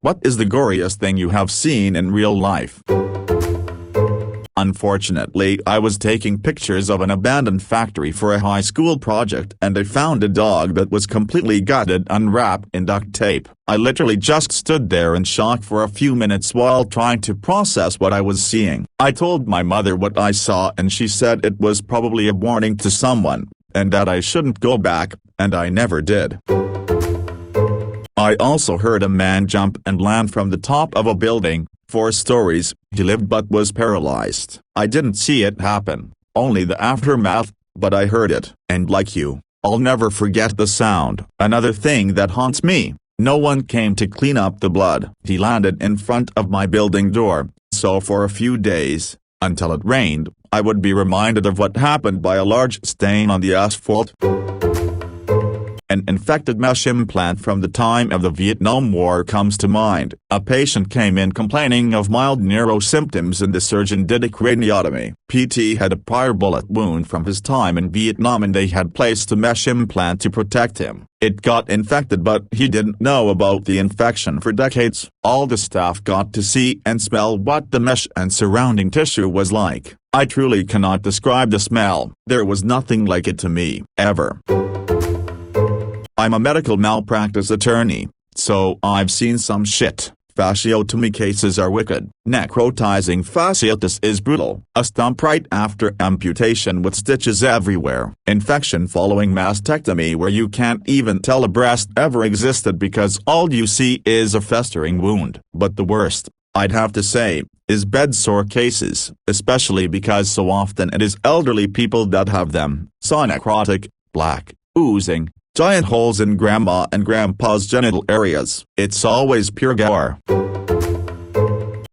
What is the goriest thing you have seen in real life? Unfortunately, I was taking pictures of an abandoned factory for a high school project and I found a dog that was completely gutted unwrapped in duct tape. I literally just stood there in shock for a few minutes while trying to process what I was seeing. I told my mother what I saw and she said it was probably a warning to someone, and that I shouldn't go back, and I never did. I also heard a man jump and land from the top of a building. 4 stories, he lived but was paralyzed. I didn't see it happen, only the aftermath, but I heard it. And like you, I'll never forget the sound. Another thing that haunts me, no one came to clean up the blood. He landed in front of my building door, so for a few days, until it rained, I would be reminded of what happened by a large stain on the asphalt. An infected mesh implant from the time of the Vietnam War comes to mind. A patient came in complaining of mild neuro symptoms and the surgeon did a craniotomy. PT had a prior bullet wound from his time in Vietnam and they had placed a mesh implant to protect him. It got infected but he didn't know about the infection for decades. All the staff got to see and smell what the mesh and surrounding tissue was like. I truly cannot describe the smell. There was nothing like it to me, ever. I'm a medical malpractice attorney, so I've seen some shit. Fasciotomy cases are wicked. Necrotizing fasciitis is brutal. A stump right after amputation with stitches everywhere. Infection following mastectomy where you can't even tell a breast ever existed because all you see is a festering wound. But the worst, I'd have to say, is bedsore cases, especially because so often it is elderly people that have them. Saw necrotic, black, oozing, giant holes in grandma and grandpa's genital areas. It's always pure gore.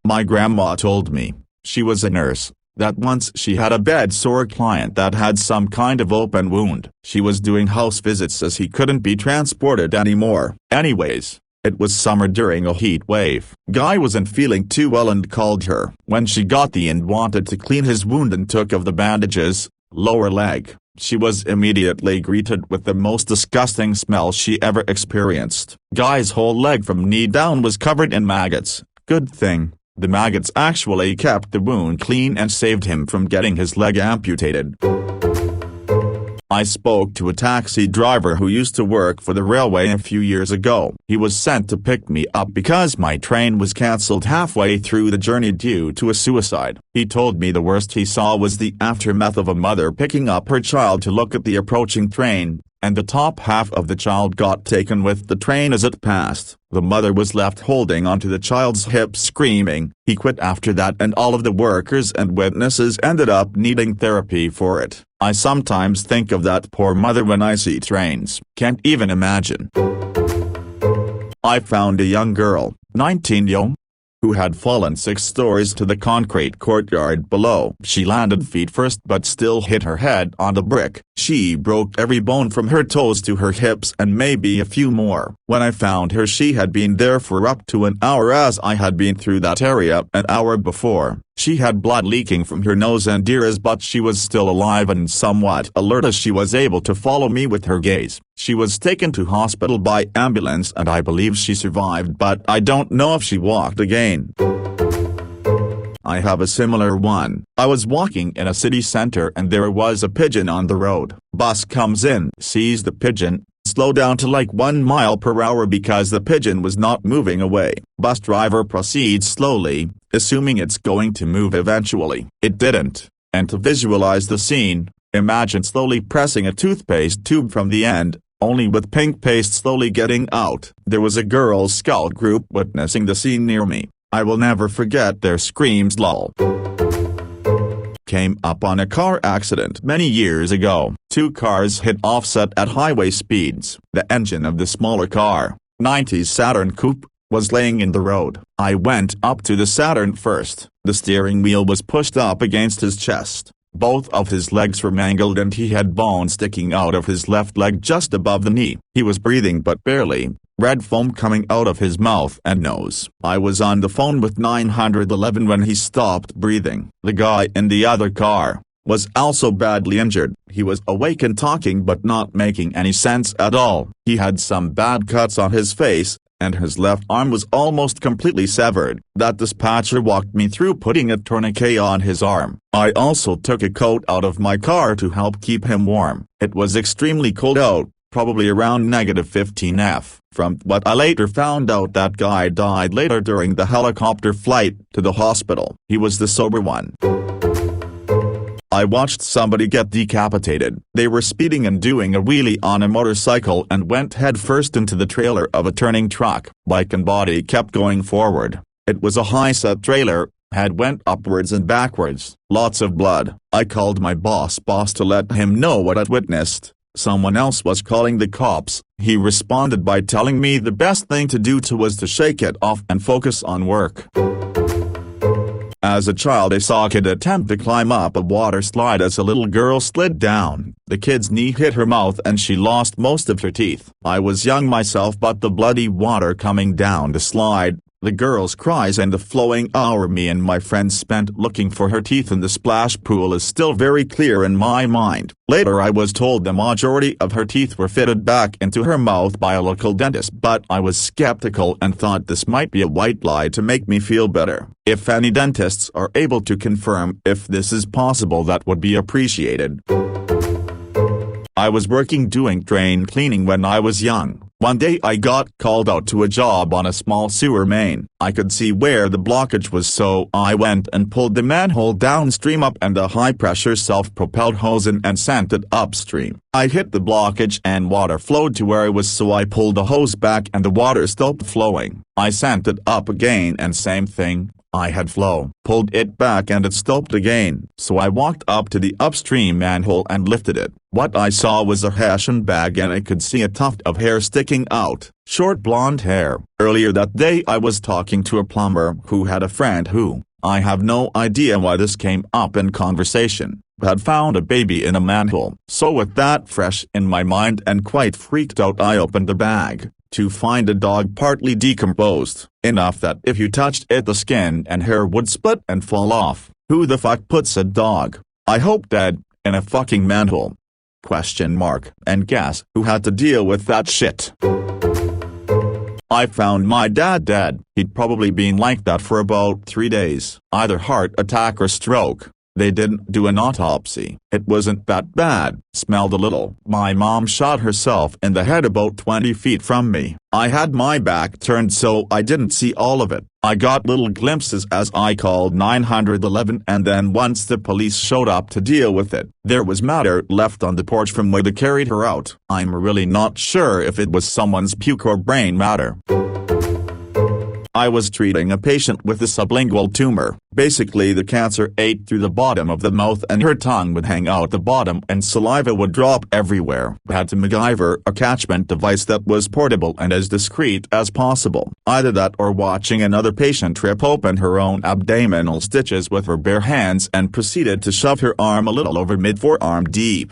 My grandma told me, she was a nurse, that once she had a bedsore client that had some kind of open wound. She was doing house visits as he couldn't be transported anymore. Anyways, it was summer during a heat wave. Guy wasn't feeling too well and called her. When she got the and wanted to clean his wound and took of the bandages, lower leg, she was immediately greeted with the most disgusting smell she ever experienced. Guy's whole leg from knee down was covered in maggots. Good thing, the maggots actually kept the wound clean and saved him from getting his leg amputated. I spoke to a taxi driver who used to work for the railway a few years ago. He was sent to pick me up because my train was cancelled halfway through the journey due to a suicide. He told me the worst he saw was the aftermath of a mother picking up her child to look at the approaching train, and the top half of the child got taken with the train as it passed. The mother was left holding onto the child's hips screaming. He quit after that and all of the workers and witnesses ended up needing therapy for it. I sometimes think of that poor mother when I see trains. Can't even imagine. I found a young girl, 19 who had fallen 6 stories to the concrete courtyard below. She landed feet first but still hit her head on the brick. She broke every bone from her toes to her hips and maybe a few more. When I found her she had been there for up to an hour as I had been through that area an hour before. She had blood leaking from her nose and ears but she was still alive and somewhat alert as she was able to follow me with her gaze. She was taken to hospital by ambulance and I believe she survived but I don't know if she walked again. I have a similar one. I was walking in a city center and there was a pigeon on the road. Bus comes in, sees the pigeon, slow down to like 1 mile per hour because the pigeon was not moving away. Bus driver proceeds slowly, assuming it's going to move eventually. It didn't, and to visualize the scene, imagine slowly pressing a toothpaste tube from the end, only with pink paste slowly getting out. There was a Girl Scout group witnessing the scene near me. I will never forget their screams. Lol. Came up on a car accident many years ago. 2 cars hit offset at highway speeds. The engine of the smaller car, 90s Saturn coupe, was laying in the road. I went up to the Saturn first. The steering wheel was pushed up against his chest. Both of his legs were mangled and he had bone sticking out of his left leg just above the knee. He was breathing but barely, red foam coming out of his mouth and nose. I was on the phone with 911 when he stopped breathing. The guy in the other car was also badly injured. He was awake and talking but not making any sense at all. He had some bad cuts on his face, and his left arm was almost completely severed. That dispatcher walked me through putting a tourniquet on his arm. I also took a coat out of my car to help keep him warm. It was extremely cold out, probably around -15 F. From what I later found out, that guy died later during the helicopter flight to the hospital. He was the sober one. I watched somebody get decapitated. They were speeding and doing a wheelie on a motorcycle and went headfirst into the trailer of a turning truck. Bike and body kept going forward. It was a high-set trailer. Head went upwards and backwards. Lots of blood. I called my boss to let him know what I'd witnessed. Someone else was calling the cops. He responded by telling me the best thing to do was to shake it off and focus on work. As a child, I saw a kid attempt to climb up a water slide as a little girl slid down. The kid's knee hit her mouth and she lost most of her teeth. I was young myself, but the bloody water coming down the slide, the girl's cries, and the flowing hour me and my friends spent looking for her teeth in the splash pool is still very clear in my mind. Later I was told the majority of her teeth were fitted back into her mouth by a local dentist, but I was skeptical and thought this might be a white lie to make me feel better. If any dentists are able to confirm if this is possible, that would be appreciated. I was working doing drain cleaning when I was young. One day I got called out to a job on a small sewer main. I could see where the blockage was, so I went and pulled the manhole downstream up and a high-pressure self-propelled hose in and sent it upstream. I hit the blockage and water flowed to where I was, so I pulled the hose back and the water stopped flowing. I sent it up again and same thing. I had flow, pulled it back and it stopped again, so I walked up to the upstream manhole and lifted it. What I saw was a Hessian bag and I could see a tuft of hair sticking out, short blonde hair. Earlier that day I was talking to a plumber who had a friend who, I have no idea why this came up in conversation, had found a baby in a manhole. So with that fresh in my mind and quite freaked out, I opened the bag to find a dog partly decomposed, enough that if you touched it the skin and hair would split and fall off. Who the fuck puts a dog, I hope dead, in a fucking manhole? ? And guess who had to deal with that shit? I found my dad dead. He'd probably been like that for about 3 days, either heart attack or stroke. They didn't do an autopsy. It wasn't that bad. Smelled a little. My mom shot herself in the head about 20 feet from me. I had my back turned so I didn't see all of it. I got little glimpses as I called 911, and then once the police showed up to deal with it, there was matter left on the porch from where they carried her out. I'm really not sure if it was someone's puke or brain matter. I was treating a patient with a sublingual tumor. Basically, the cancer ate through the bottom of the mouth and her tongue would hang out the bottom and saliva would drop everywhere. Had to MacGyver a catchment device that was portable and as discreet as possible. Either that or watching another patient rip open her own abdominal stitches with her bare hands and proceeded to shove her arm a little over mid-forearm deep.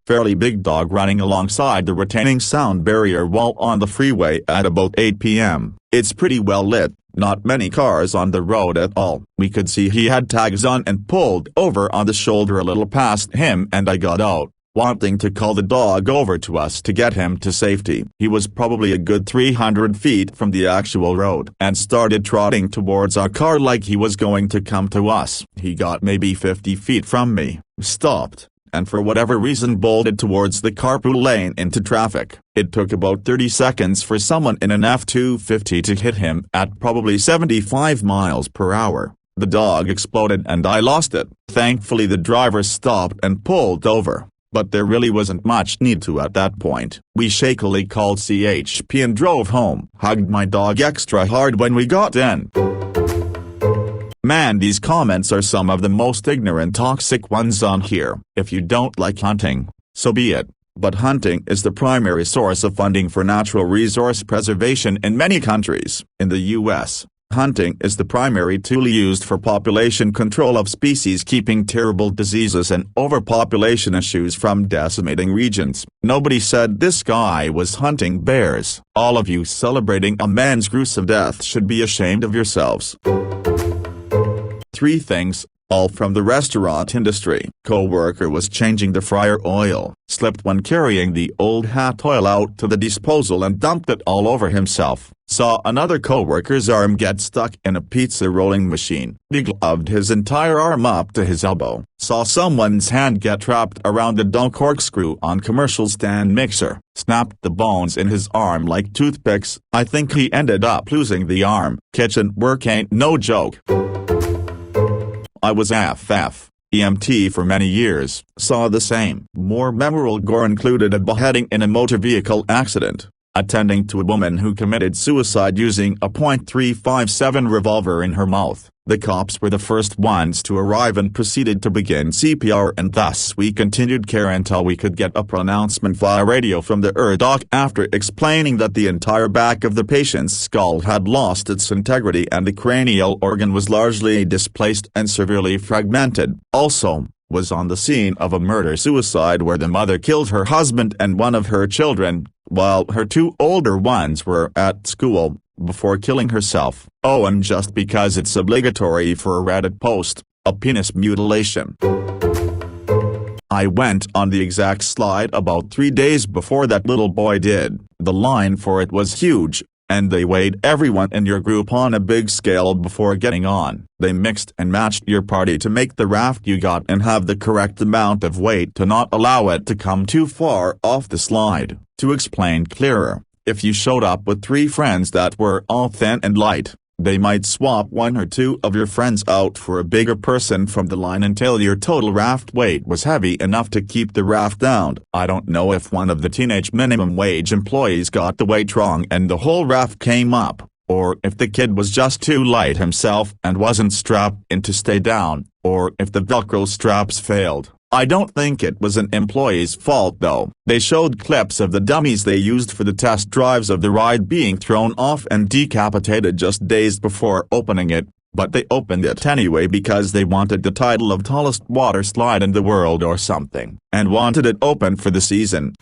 Fairly big dog running alongside the retaining sound barrier wall on the freeway at about 8 p.m. It's pretty well lit, not many cars on the road at all. We could see he had tags on and pulled over on the shoulder a little past him, and I got out, wanting to call the dog over to us to get him to safety. He was probably a good 300 feet from the actual road and started trotting towards our car like he was going to come to us. He got maybe 50 feet from me, stopped, and for whatever reason bolted towards the carpool lane into traffic. It took about 30 seconds for someone in an F-250 to hit him at probably 75 miles per hour. The dog exploded and I lost it. Thankfully the driver stopped and pulled over, but there really wasn't much need to at that point. We shakily called CHP and drove home. Hugged my dog extra hard when we got in. Man, these comments are some of the most ignorant toxic ones on here. If you don't like hunting, so be it. But hunting is the primary source of funding for natural resource preservation in many countries. In the U.S., hunting is the primary tool used for population control of species, keeping terrible diseases and overpopulation issues from decimating regions. Nobody said this guy was hunting bears. All of you celebrating a man's gruesome death should be ashamed of yourselves. 3 things all from the restaurant industry. Co-worker was changing the fryer oil, slipped when carrying the old hat oil out to the disposal and dumped it all over himself. Saw another co-worker's arm get stuck in a pizza rolling machine. Degloved his entire arm up to his elbow. Saw someone's hand get trapped around the dough corkscrew on commercial stand mixer. Snapped the bones in his arm like toothpicks. I think he ended up losing the arm. Kitchen work ain't no joke. I was EMT for many years. Saw the same. More memorable gore included a beheading in a motor vehicle accident. Attending to a woman who committed suicide using a .357 revolver in her mouth. The cops were the first ones to arrive and proceeded to begin CPR, and thus we continued care until we could get a pronouncement via radio from the doc after explaining that the entire back of the patient's skull had lost its integrity and the cranial organ was largely displaced and severely fragmented. Also, was on the scene of a murder-suicide where the mother killed her husband and one of her children, while her two older ones were at school, before killing herself. Oh, and just because it's obligatory for a Reddit post, a penis mutilation. I went on the exact slide about 3 days before that little boy did. The line for it was huge, and they weighed everyone in your group on a big scale before getting on. They mixed and matched your party to make the raft you got and have the correct amount of weight to not allow it to come too far off the slide. To explain clearer, if you showed up with 3 friends that were all thin and light, they might swap 1 or 2 of your friends out for a bigger person from the line until your total raft weight was heavy enough to keep the raft down. I don't know if one of the teenage minimum wage employees got the weight wrong and the whole raft came up, or if the kid was just too light himself and wasn't strapped in to stay down, or if the Velcro straps failed. I don't think it was an employee's fault though. They showed clips of the dummies they used for the test drives of the ride being thrown off and decapitated just days before opening it, but they opened it anyway because they wanted the title of tallest water slide in the world or something, and wanted it open for the season.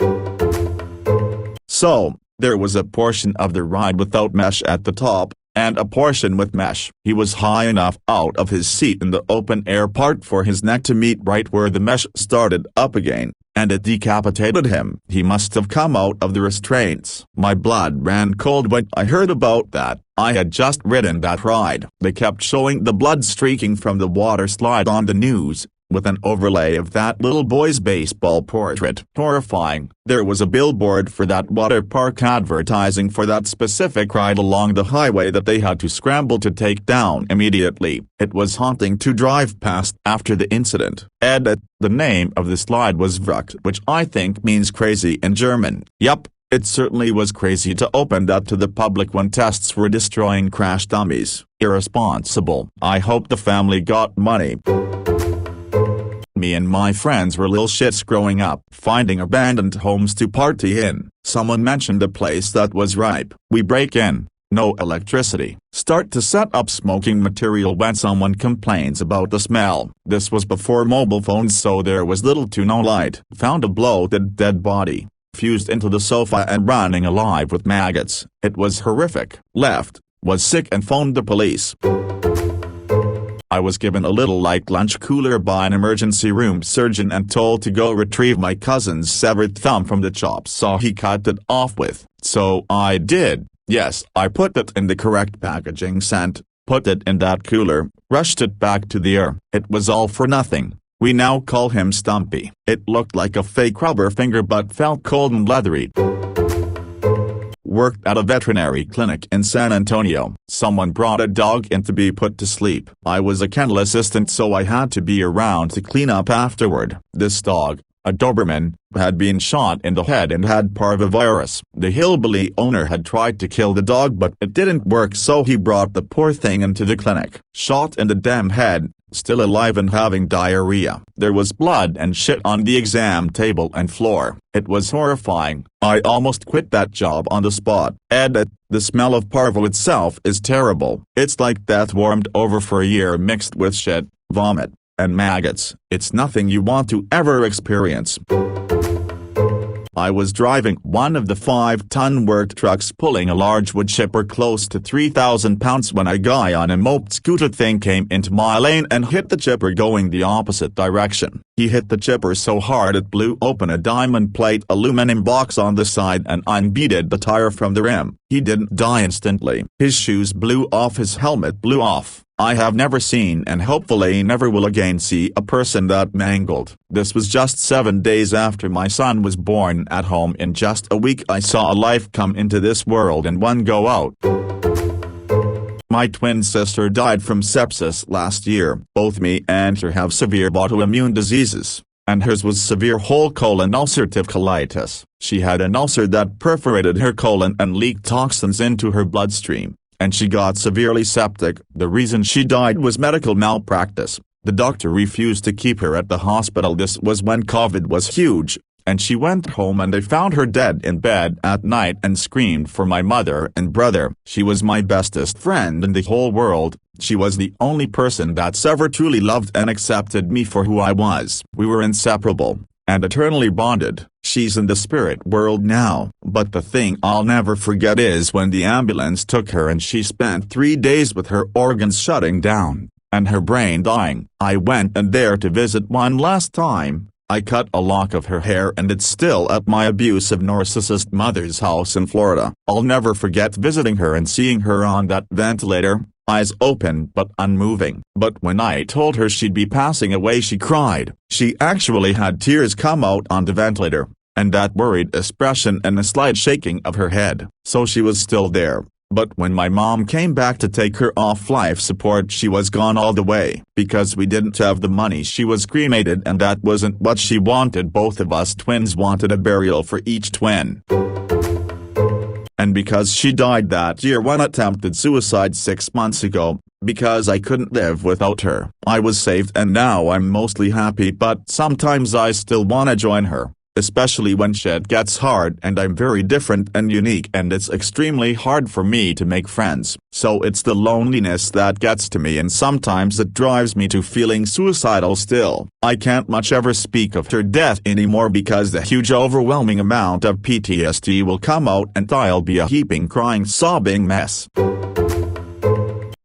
So, there was a portion of the ride without mesh at the top, and a portion with mesh. He was high enough out of his seat in the open air part for his neck to meet right where the mesh started up again, and it decapitated him. He must have come out of the restraints. My blood ran cold when I heard about that. I had just ridden that ride. They kept showing the blood streaking from the water slide on the news, with an overlay of that little boy's baseball portrait. Horrifying. There was a billboard for that water park advertising for that specific ride along the highway that they had to scramble to take down immediately. It was haunting to drive past after the incident. Edit. The name of the slide was Verrückt, which I think means crazy in German. Yup. It certainly was crazy to open that to the public when tests were destroying crash dummies. Irresponsible. I hope the family got money. Me and my friends were little shits growing up, finding abandoned homes to party in. Someone mentioned a place that was ripe. We break in, no electricity. Start to set up smoking material when someone complains about the smell. This was before mobile phones, so there was little to no light. Found a bloated dead body, fused into the sofa and running alive with maggots. It was horrific. Left, was sick and phoned the police. I was given a little light lunch cooler by an emergency room surgeon and told to go retrieve my cousin's severed thumb from the chop saw he cut it off with. So I did. Yes, I put it in the correct packaging scent, put it in that cooler, rushed it back to the ER. It was all for nothing. We now call him Stumpy. It looked like a fake rubber finger but felt cold and leathery. Worked at a veterinary clinic in San Antonio. Someone brought a dog in to be put to sleep. I was a kennel assistant, so I had to be around to clean up afterward. This dog, a Doberman, had been shot in the head and had parvovirus. The hillbilly owner had tried to kill the dog but it didn't work, so he brought the poor thing into the clinic. Shot in the damn head, still alive and having diarrhea. There was blood and shit on the exam table and floor. It was horrifying. I almost quit that job on the spot. Edit. The smell of parvo itself is terrible. It's like death warmed over for a year mixed with shit, vomit, and maggots. It's nothing you want to ever experience. I was driving one of the 5-ton work trucks pulling a large wood chipper close to 3,000 pounds when a guy on a moped scooter thing came into my lane and hit the chipper going the opposite direction. He hit the chipper so hard it blew open a diamond plate aluminum box on the side and unbeaded the tire from the rim. He didn't die instantly. His shoes blew off, his helmet blew off. I have never seen and hopefully never will again see a person that mangled. This was just 7 days after my son was born. At home in just a week I saw a life come into this world and one go out. My twin sister died from sepsis last year. Both me and her have severe autoimmune diseases, and hers was severe whole colon ulcerative colitis. She had an ulcer that perforated her colon and leaked toxins into her bloodstream, and she got severely septic. The reason she died was medical malpractice. The doctor refused to keep her at the hospital. This was when COVID was huge, and she went home and they found her dead in bed at night and screamed for my mother and brother. She was my bestest friend in the whole world. She was the only person that's ever truly loved and accepted me for who I was. We were inseparable and eternally bonded. She's in the spirit world now, but the thing I'll never forget is when the ambulance took her and she spent 3 days with her organs shutting down and her brain dying. I went in there to visit one last time. I cut a lock of her hair and it's still at my abusive narcissist mother's house in Florida. I'll never forget visiting her and seeing her on that ventilator, eyes open but unmoving. But when I told her she'd be passing away, she cried. She actually had tears come out on the ventilator, and that worried expression and a slight shaking of her head. So she was still there. But when my mom came back to take her off life support, she was gone all the way. Because we didn't have the money, she was cremated, and that wasn't what she wanted. Both of us twins wanted a burial for each twin. And because she died that year, one attempted suicide 6 months ago. Because I couldn't live without her, I was saved and now I'm mostly happy, but sometimes I still wanna join her. Especially when shit gets hard and I'm very different and unique and it's extremely hard for me to make friends. So it's the loneliness that gets to me and sometimes it drives me to feeling suicidal still. I can't much ever speak of her death anymore because the huge overwhelming amount of PTSD will come out and I'll be a heaping crying sobbing mess.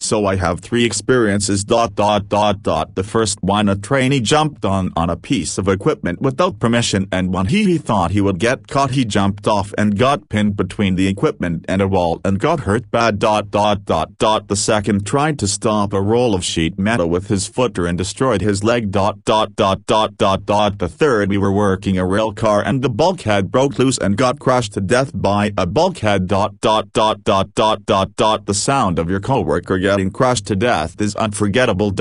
So I have 3 experiences. The first one, a trainee jumped on a piece of equipment without permission, and when he thought he would get caught, he jumped off and got pinned between the equipment and a wall and got hurt bad. The second tried to stop a roll of sheet metal with his footer and destroyed his leg. The third, we were working a rail car and the bulkhead broke loose and got crushed to death by a bulkhead. The sound of your coworker getting crushed to death is unforgettable.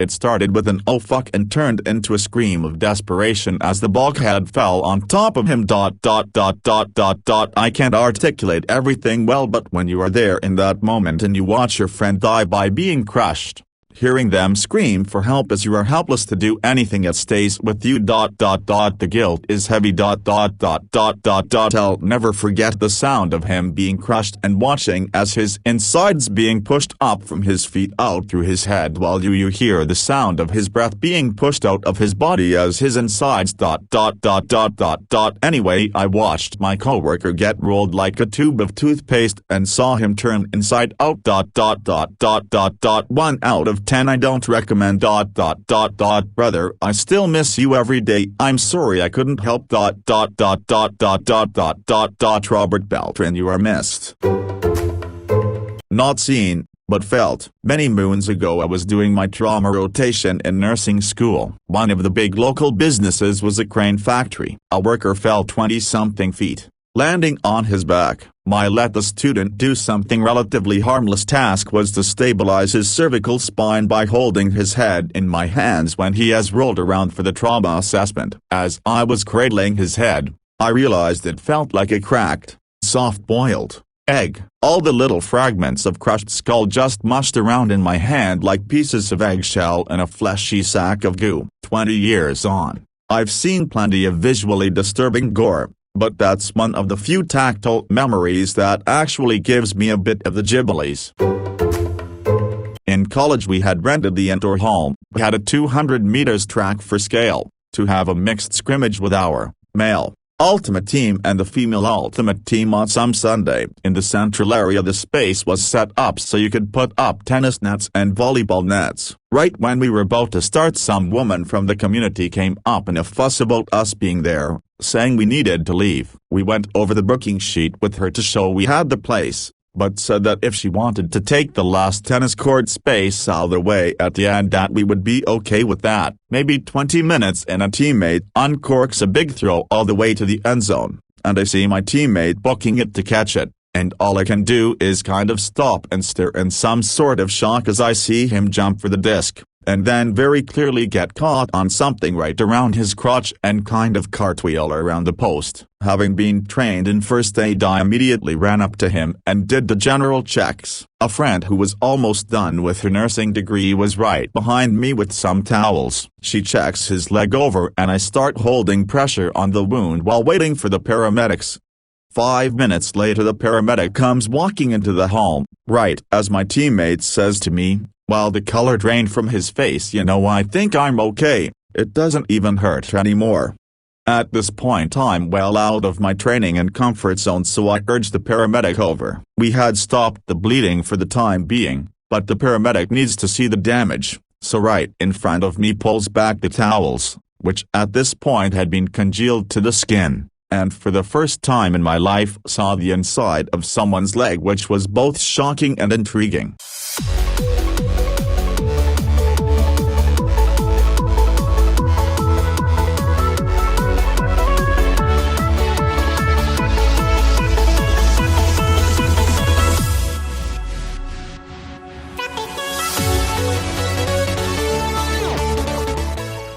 It started with an "oh fuck" and turned into a scream of desperation as the bulkhead fell on top of him. I can't articulate everything well, but when you are there in that moment and you watch your friend die by being crushed, hearing them scream for help as you are helpless to do anything, it stays with you. The guilt is heavy. I'll never forget the sound of him being crushed and watching as his insides being pushed up from his feet out through his head while you hear the sound of his breath being pushed out of his body as his insides. Anyway, I watched my coworker get rolled like a tube of toothpaste and saw him turn inside out. 1 out of 10 I don't recommend. Brother, I still miss you every day. I'm sorry I couldn't help. Robert Beltran, you are missed. Not seen, but felt. Many moons ago I was doing my trauma rotation in nursing school. One of the big local businesses was a crane factory. A worker fell 20-something feet, landing on his back. My let the student do something relatively harmless task was to stabilize his cervical spine by holding his head in my hands when he has rolled around for the trauma assessment. As I was cradling his head, I realized it felt like a cracked, soft-boiled egg. All the little fragments of crushed skull just mushed around in my hand like pieces of eggshell in a fleshy sack of goo. 20 years on, I've seen plenty of visually disturbing gore, but that's one of the few tactile memories that actually gives me a bit of the gibblies. In college we had rented the indoor hall, had a 200 meters track for scale, to have a mixed scrimmage with our male Ultimate Team and the female Ultimate Team on some Sunday. In the central area the space was set up so you could put up tennis nets and volleyball nets. Right when we were about to start, some woman from the community came up in a fuss about us being there, saying we needed to leave. We went over the booking sheet with her to show we had the place, but said that if she wanted to take the last tennis court space out of the way at the end that we would be okay with that. Maybe 20 minutes and a teammate uncorks a big throw all the way to the end zone, and I see my teammate booking it to catch it, and all I can do is kind of stop and stare in some sort of shock as I see him jump for the disc, and then very clearly get caught on something right around his crotch and kind of cartwheel around the post. Having been trained in first aid, I immediately ran up to him and did the general checks. A friend who was almost done with her nursing degree was right behind me with some towels. She checks his leg over and I start holding pressure on the wound while waiting for the paramedics. 5 minutes later the paramedic comes walking into the hall, right as my teammate says to me, while the color drained from his face, "You know, I think I'm okay, it doesn't even hurt anymore." At this point I'm well out of my training and comfort zone, so I urged the paramedic over. We had stopped the bleeding for the time being, but the paramedic needs to see the damage, so right in front of me pulls back the towels, which at this point had been congealed to the skin, and for the first time in my life saw the inside of someone's leg, which was both shocking and intriguing.